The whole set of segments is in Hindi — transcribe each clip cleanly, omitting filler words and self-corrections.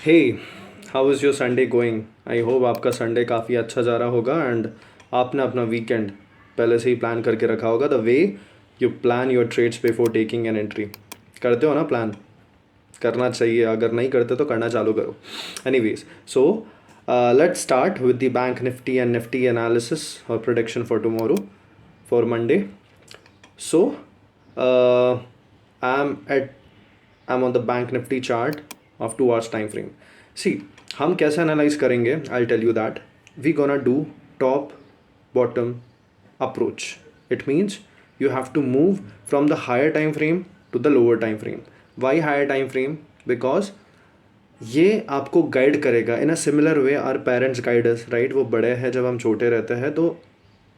Hey, how is your Sunday going? I hope आपका संडे काफ़ी अच्छा जा रहा होगा एंड आपने अपना वीकेंड पहले से ही प्लान करके रखा होगा the way you plan your trades before taking an entry. करते हो ना प्लान? करना चाहिए, अगर नहीं करते तो करना चालू करो। Anyways, so let's start with the bank Nifty and Nifty analysis और prediction for tomorrow for Monday. So, uh, I'm at I'm on the bank nifty chart of 2 hours time frame. See, हम कैसे एनालाइज करेंगे? I'll tell you that. We gonna do top bottom approach. It means you have to move from the higher time frame to the lower time frame. Why higher time frame? Because ये आपको गाइड करेगा in a similar way our parents guide us, right? वो बड़े हैं जब हम छोटे रहते हैं तो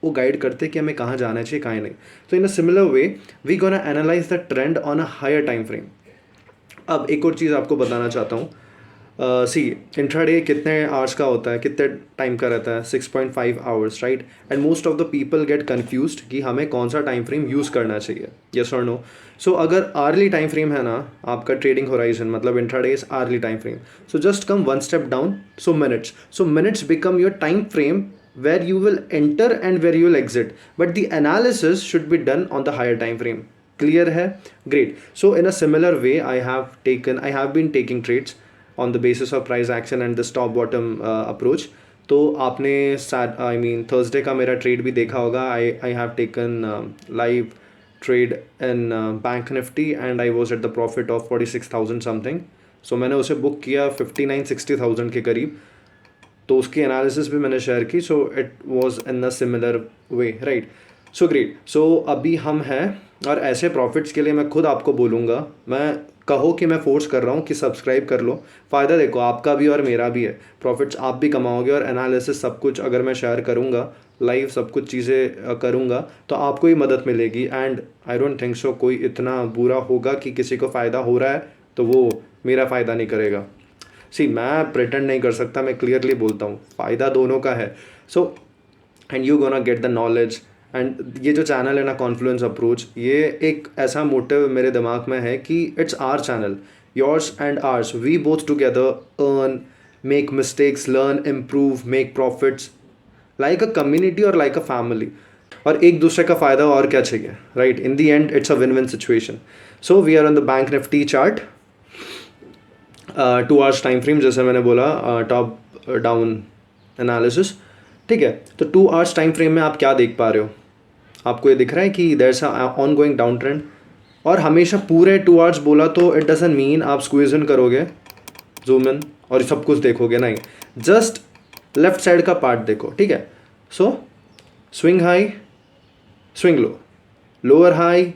वो गाइड करते कि हमें कहाँ जाना चाहिए कहाँ नहीं। तो in a similar way we gonna analyse the trend on a higher time frame. अब एक और चीज़ आपको बताना चाहता हूँ। सी, इंट्राडे कितने आवर्स का होता है, कितने टाइम का रहता है? 6.5 hours, right? And most of the people get confused कि हमें कौन सा टाइम फ्रेम यूज़ करना चाहिए, यस और नो। सो अगर आर्ली टाइम फ्रेम है ना आपका ट्रेडिंग होराइजन, मतलब intraday is hourly time frame, so just come one step down. So minutes become your time frame where you will enter and where you will exit, but the analysis should be done on the higher time frame. Clear hai? Great. So in a similar way I have been taking trades on the basis of price action and the stop bottom approach. तो आपने थर्सडे का मेरा ट्रेड भी देखा होगा। I have taken live trade in bank Nifty and I was at the profit of 46,000 something. सो मैंने उसे बुक किया 59-60,000 के करीब। तो उसकी एनालिसिस भी मैंने शेयर की। So it was in the similar way, right? So great. So अभी हम हैं और ऐसे प्रॉफिट्स के लिए मैं खुद आपको बोलूँगा, मैं कहो कि मैं फोर्स कर रहा हूँ कि सब्सक्राइब कर लो। फ़ायदा देखो आपका भी और मेरा भी है, प्रॉफिट्स आप भी कमाओगे और एनालिसिस सब कुछ अगर मैं शेयर करूँगा लाइव, सब कुछ चीज़ें करूँगा तो आपको ही मदद मिलेगी। And I don't think so कोई इतना बुरा होगा कि किसी को फ़ायदा हो रहा है तो वो मेरा फ़ायदा नहीं करेगा। सी, मैं प्रिटेंड नहीं कर सकता, मैं क्लियरली बोलता हूँ फ़ायदा दोनों का है। So and you gonna get the knowledge. And ये जो चैनल है ना कॉन्फ्लुएंस अप्रोच, ये एक ऐसा मोटिव मेरे दिमाग में है कि it's our channel, yours and ours, we both together earn, make mistakes, learn, improve, make profits like a community और लाइक अ फैमिली। और एक दूसरे का फ़ायदा और क्या चाहिए, right? In the end it's a win win situation. So we are on the bank Nifty chart 2 hours time frame, जैसे मैंने बोला टॉप डाउन एनालिसिस, ठीक है? तो 2 आवर्स टाइम फ्रेम में आप क्या देख पा रहे हो? आपको ये दिख रहा है कि there is a ongoing down trend. और हमेशा पूरे 2 आवर्स बोला तो इट डजंट मीन आप स्क्वीज इन करोगे, जूम इन और सब कुछ देखोगे, नहीं। जस्ट लेफ्ट साइड का पार्ट देखो, ठीक है? So swing high, swing low, lower high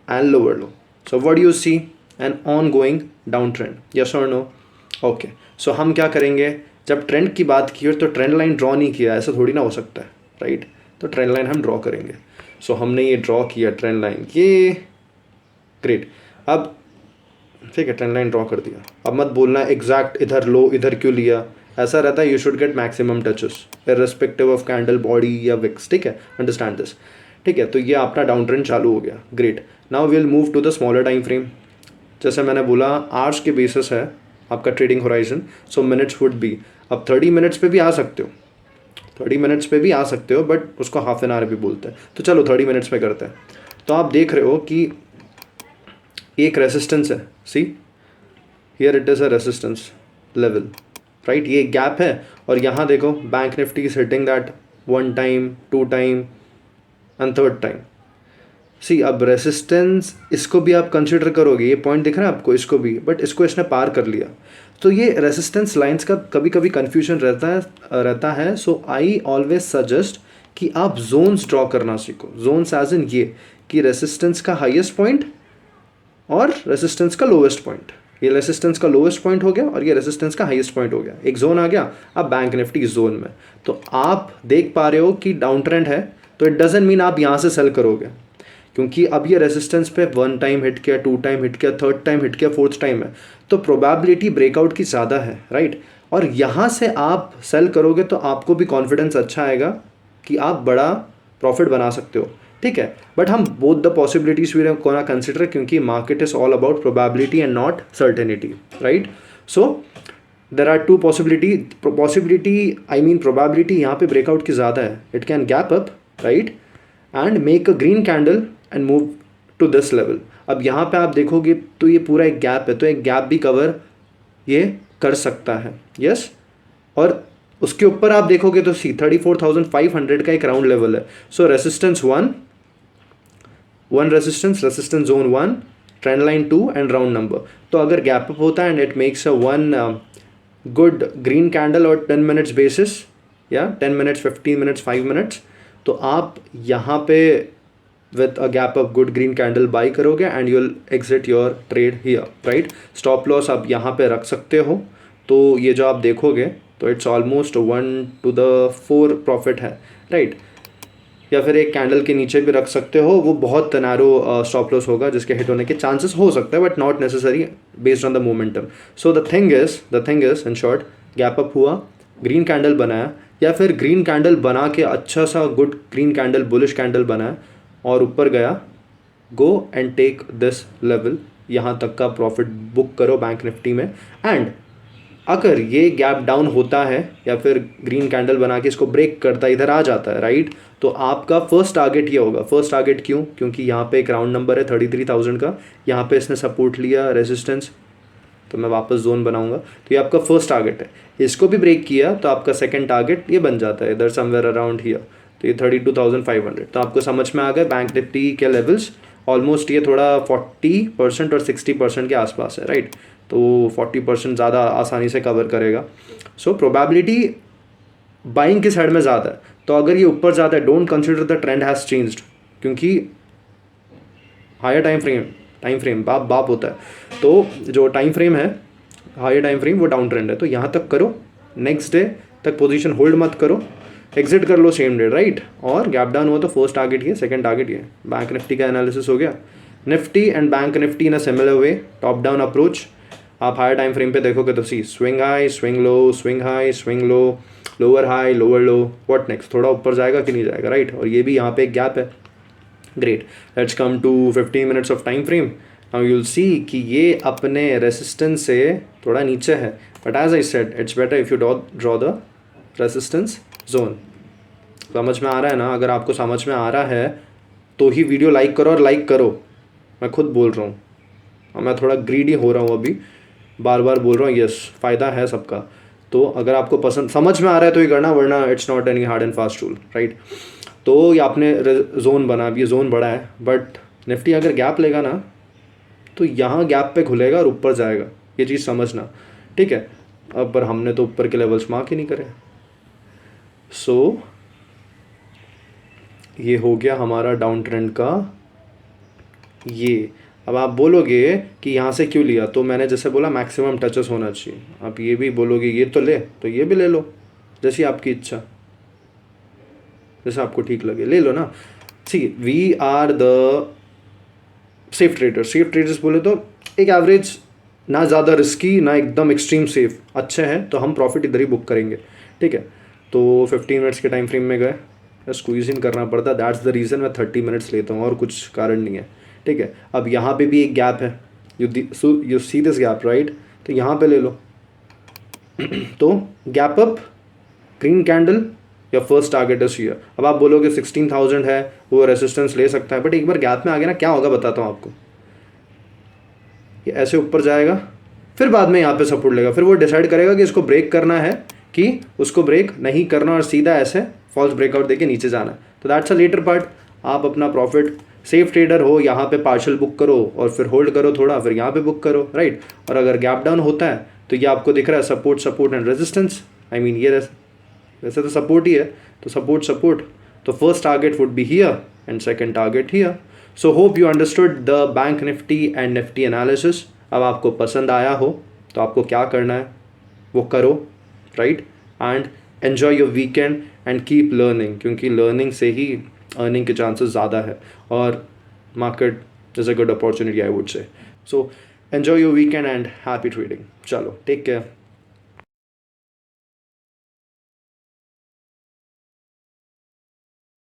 and lower low. So what do you see? An ongoing downtrend. Yes or no? Okay. So हम क्या करेंगे? जब ट्रेंड की बात की हो तो ट्रेंड लाइन ड्रॉ नहीं किया, ऐसा थोड़ी ना हो सकता है, राइट? तो ट्रेंड लाइन हम ड्रॉ करेंगे। सो हमने ये ड्रॉ किया ट्रेंड लाइन, ये ग्रेट। अब ठीक है, ट्रेंड लाइन ड्रॉ कर दिया। अब मत बोलना एग्जैक्ट इधर लो इधर क्यों लिया, ऐसा रहता है। You should get maximum touches irrespective of candle body या विक्स, ठीक है? अंडरस्टैंड दिस, ठीक है? तो ये आपका डाउन ट्रेंड चालू हो गया, great. Now will move to the smaller time frame. जैसे मैंने बोला आवर्स के बेसिस है आपका trading horizon, so minutes would be, अब 30 मिनट्स पे भी आ सकते हो, 30 मिनट्स पे भी आ सकते हो, बट उसको हाफ एन आवर भी बोलते हैं। तो चलो 30 मिनट्स पे करते हैं। तो आप देख रहे हो कि एक रेसिस्टेंस है, see here it is a resistance level, right? ये गैप है और यहाँ देखो bank Nifty is hitting that 1 time, 2 time and 3rd time. See, अब रेसिस्टेंस इसको भी आप कंसिडर करोगे, ये पॉइंट दिख रहा है आपको, इसको भी, बट इसको इसने पार कर लिया। तो ये रेसिस्टेंस लाइंस का कभी कभी कन्फ्यूजन रहता है। सो आई ऑलवेज सजेस्ट कि आप जोन्स ड्रॉ करना सीखो। जोन्स एज इन ये कि रेसिस्टेंस का हाईएस्ट पॉइंट और रेसिस्टेंस का लोवेस्ट पॉइंट। ये रेसिस्टेंस का लोवेस्ट पॉइंट हो गया और ये रेसिस्टेंस का हाईएस्ट पॉइंट हो गया, एक जोन आ गया। अब बैंक निफ्टी इस जोन में, तो आप देख पा रहे हो कि डाउन ट्रेंड है, तो इट डजंट मीन आप यहाँ से सेल करोगे, क्योंकि अब ये रेसिस्टेंस पे 1 टाइम हिट किया, 2 टाइम हिट किया, 3rd टाइम हिट किया, 4th टाइम है, तो प्रोबेबिलिटी ब्रेकआउट की ज़्यादा है, राइट? और यहाँ से आप सेल करोगे तो आपको भी कॉन्फिडेंस अच्छा आएगा कि आप बड़ा प्रॉफिट बना सकते हो, ठीक है? बट हम both the possibilities we gonna consider, क्योंकि market is all about probability and not certainty, right? So there are two probability यहाँ पे ब्रेकआउट की ज़्यादा है. It can gap up right and make a green candle and move to this level. अब यहाँ पे आप देखोगे तो ये पूरा एक गैप है, तो एक गैप भी कवर ये कर सकता है. यस और उसके ऊपर आप देखोगे तो 34,500 का एक राउंड लेवल है. So resistance 1 resistance zone 1, trend line 2 and round number. तो अगर गैप अप होता है and it makes a one good green candle और 10 मिनट्स बेसिस या 10 मिनट्स 15 मिनट्स 5 मिनट्स, तो आप यहाँ पे with a gap up good green candle buy करोगे and you will exit your trade here right. Stop loss आप यहाँ पे रख सकते हो. तो ये जो आप देखोगे तो इट्स ऑलमोस्ट 1/4 प्रॉफिट है राइट. या फिर एक कैंडल के नीचे भी रख सकते हो, वो बहुत नैरो स्टॉप लॉस होगा जिसके हिट होने के चांसेस हो सकते हैं but not necessary based on the momentum. So the thing is in short, gap up हुआ, ग्रीन कैंडल बनाया या फिर ग्रीन कैंडल बना के अच्छा सा good green candle bullish candle बनाया और ऊपर गया, go and take this level, यहाँ तक का प्रॉफिट बुक करो बैंक निफ्टी में. एंड अगर ये गैप डाउन होता है या फिर ग्रीन कैंडल बना के इसको ब्रेक करता है, इधर आ जाता है राइट, तो आपका फर्स्ट टारगेट ये होगा. फर्स्ट टारगेट क्यों? क्योंकि यहाँ पे एक राउंड नंबर है 33,000 का, यहाँ पे इसने सपोर्ट लिया रेजिस्टेंस, तो मैं वापस जोन बनाऊंगा. तो ये आपका फर्स्ट टारगेट है. इसको भी ब्रेक किया तो आपका सेकंड टारगेट ये बन जाता है इधर समवेयर अराउंड हियर. तो ये 32,500. तो आपको समझ में आ गया बैंक निफ्टी के लेवल्स. ऑलमोस्ट ये थोड़ा 40% और 60% के आसपास है राइट. तो 40% ज़्यादा आसानी से कवर करेगा. सो प्रोबेबिलिटी बाइंग की साइड में ज़्यादा है. तो अगर ये ऊपर जाता है, don't consider the trend has changed, क्योंकि हायर टाइम फ्रेम बाप होता है. तो जो टाइम फ्रेम है, हायर टाइम फ्रेम, वो डाउन ट्रेंड है. तो यहाँ तक करो, नेक्स्ट डे तक पोजीशन होल्ड मत करो, एग्जिट कर लो सेम डे राइट. और गैप डाउन हुआ तो फर्स्ट टारगेट ये, सेकंड टारगेट ये. बैंक निफ्टी का एनालिसिस हो गया. Nifty and bank Nifty in a similar way, top down approach. आप हायर टाइम फ्रेम पे देखोगे तो see swing high, swing low, swing high, swing low, lower high, lower low, what next, थोड़ा ऊपर जाएगा कि नहीं जाएगा राइट. और ये भी यहाँ पे एक गैप है. Great, let's come to 15 minutes of time frame. Now you will see कि ये अपने रेसिस्टेंस से थोड़ा नीचे है, but as I said it's better if you draw the resistance zone. समझ में आ रहा है ना? अगर आपको समझ में आ रहा है तो ही वीडियो लाइक करो, और लाइक करो, मैं खुद बोल रहा हूँ. मैं थोड़ा ग्रीडी हो रहा हूँ अभी, बार बार बोल रहा हूँ. यस, फ़ायदा है सबका. तो अगर आपको पसंद समझ में आ रहा है तो ये करना, वरना it's not any hard and fast rule right. तो ये आपने जोन बना, अब ये जोन बड़ा है, बट निफ्टी अगर गैप लेगा ना तो यहाँ गैप पे खुलेगा और ऊपर जाएगा, ये चीज़ समझना ठीक है. अब पर हमने तो ऊपर के लेवल्स मार्क ही नहीं करे. सो ये हो गया हमारा डाउन ट्रेंड का ये. अब आप बोलोगे कि यहाँ से क्यों लिया, तो मैंने जैसे बोला मैक्सिमम टचेस होना चाहिए. आप ये भी बोलोगे ये तो ले, तो ये भी ले लो, जैसी आपकी इच्छा, जैसे आपको ठीक लगे ले लो ना. See we are the safe traders बोले तो एक एवरेज, ना ज़्यादा रिस्की ना एकदम एक्सट्रीम सेफ, अच्छे हैं तो हम प्रॉफिट इधर ही बुक करेंगे ठीक है. तो 15 मिनट्स के टाइम फ्रेम में गए, स्क्वीज इन करना पड़ता, दैट्स द रीज़न मैं 30 मिनट्स लेता हूँ, और कुछ कारण नहीं है ठीक है. अब यहाँ पे भी एक गैप है, you see this gap right, तो यहाँ पे ले लो. तो गैप अप, ग्रीन कैंडल, या फर्स्ट टारगेट इज हियर. अब आप बोलोगे 16,000 है, वो रेसिस्टेंस ले सकता है, बट एक बार गैप में आ गया ना क्या होगा बताता हूँ आपको. ये ऐसे ऊपर जाएगा, फिर बाद में यहाँ पे सपोर्ट लेगा, फिर वो डिसाइड करेगा कि इसको ब्रेक करना है कि उसको ब्रेक नहीं करना और सीधा ऐसे फॉल्स ब्रेकआउट देके नीचे जाना है. तो दैट्स अ लेटर पार्ट. आप अपना प्रॉफिट, सेफ ट्रेडर हो, यहाँ पे पार्शल बुक करो और फिर होल्ड करो थोड़ा, फिर यहाँ पे बुक करो राइट. और अगर गैप डाउन होता है तो ये आपको दिख रहा है support and resistance, I mean ये वैसे तो सपोर्ट ही है, तो सपोर्ट. तो first target would be here and second target here. So hope you understood the bank Nifty and Nifty analysis. अब आपको पसंद आया हो तो आपको क्या करना है वो करो right. And enjoy your weekend and keep learning, क्योंकि लर्निंग से ही अर्निंग के चांसेस ज़्यादा है, और market is a good opportunity I would say. So enjoy your weekend and happy trading. चलो टेक केयर.